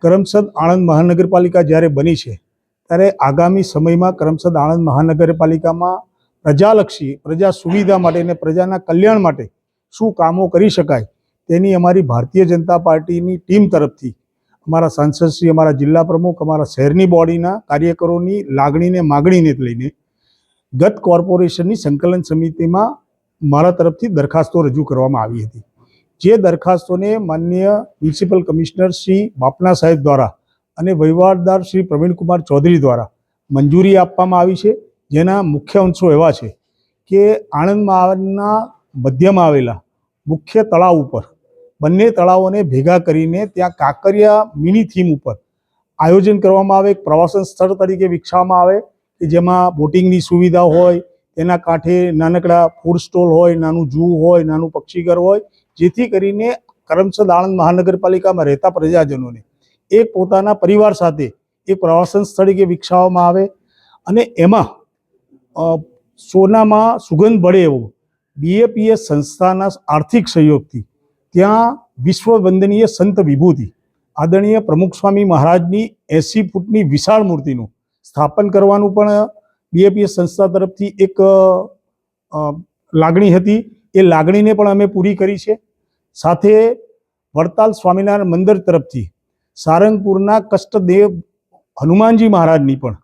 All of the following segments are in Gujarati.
કરમસદ આણંદ મહાનગરપાલિકા જ્યારે બની છે ત્યારે આગામી સમયમાં કરમસદ આણંદ મહાનગરપાલિકામાં પ્રજાલક્ષી, પ્રજા સુવિધા માટે અને પ્રજાના કલ્યાણ માટે શું કામો કરી શકાય તેની અમારી ભારતીય જનતા પાર્ટીની ટીમ તરફથી અમારા સાંસદશ્રી, અમારા જિલ્લા પ્રમુખ, અમારા શહેરની બોડીના કાર્યકરોની લાગણીને માગણીને લઈને ગત કોર્પોરેશનની સંકલન સમિતિમાં મારા તરફથી દરખાસ્તો રજૂ કરવામાં આવી હતી। જે દરખાસ્તોને માનનીય મ્યુનિસિપલ કમિશનર શ્રી બાપના સાહેબ દ્વારા અને વહીવટદાર શ્રી પ્રવીણકુમાર ચૌધરી દ્વારા મંજૂરી આપવામાં આવી છે। જેના મુખ્ય અંશો એવા છે કે આણંદના મધ્યમાં આવેલા મુખ્ય તળાવ ઉપર બંને તળાવોને ભેગા કરીને ત્યાં કાંકરિયા મિની થીમ ઉપર આયોજન કરવામાં આવે, એક પ્રવાસન સ્થળ તરીકે વિકસાવવામાં આવે કે જેમાં બોટિંગની સુવિધા હોય, તેના કાંઠે નાનકડા ફૂડ સ્ટોલ હોય, નાનું ઝૂ હોય, નાનું પક્ષીઘર હોય, જેથી કરીને કરમસદ આણંદ મહાનગરપાલિકામાં રહેતા પ્રજાજનોને એક પોતાના પરિવાર સાથે એક પ્રવાસન સ્થળ તરીકે વિકસાવવામાં આવે અને એમાં સોનામાં સુગંધ ભળે એવો BAPS સંસ્થાના આર્થિક સહયોગથી ત્યાં વિશ્વ વંદનીય સંત વિભૂતિ આદરણીય પ્રમુખ સ્વામી મહારાજની 80 ફૂટની વિશાળ મૂર્તિનું સ્થાપન કરવાનું પણ BAPS સંસ્થા તરફથી એક લાગણી હતી। એ લાગણીને પણ અમે પૂરી કરી છે। સાથે વડતાલ સ્વામિનારાયણ મંદિર તરફથી સારંગપુરના કષ્ટદેવ હનુમાનજી મહારાજની પણ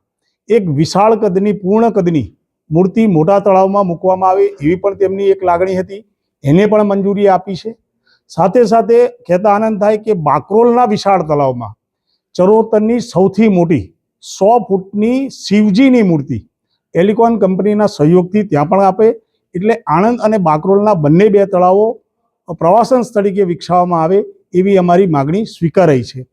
એક વિશાળ કદની, પૂર્ણ કદની મૂર્તિ મોટા તળાવમાં મૂકવામાં આવે એવી પણ તેમની એક લાગણી હતી, એને પણ મંજૂરી આપી છે। સાથે સાથે કહેતા આનંદ થાય કે બાકરોલના વિશાળ તળાવમાં ચરોતરની સૌથી મોટી 100 ફૂટની શિવજીની મૂર્તિ એલિકોન કંપનીના સહયોગથી ત્યાં પણ આપે, એટલે આણંદ અને બાકરોલના બંને 2 તળાવો પ્રવાસન સ્થળ તરીકે વિકસાવવામાં આવે એવી અમારી માગણી સ્વીકારાઈ છે।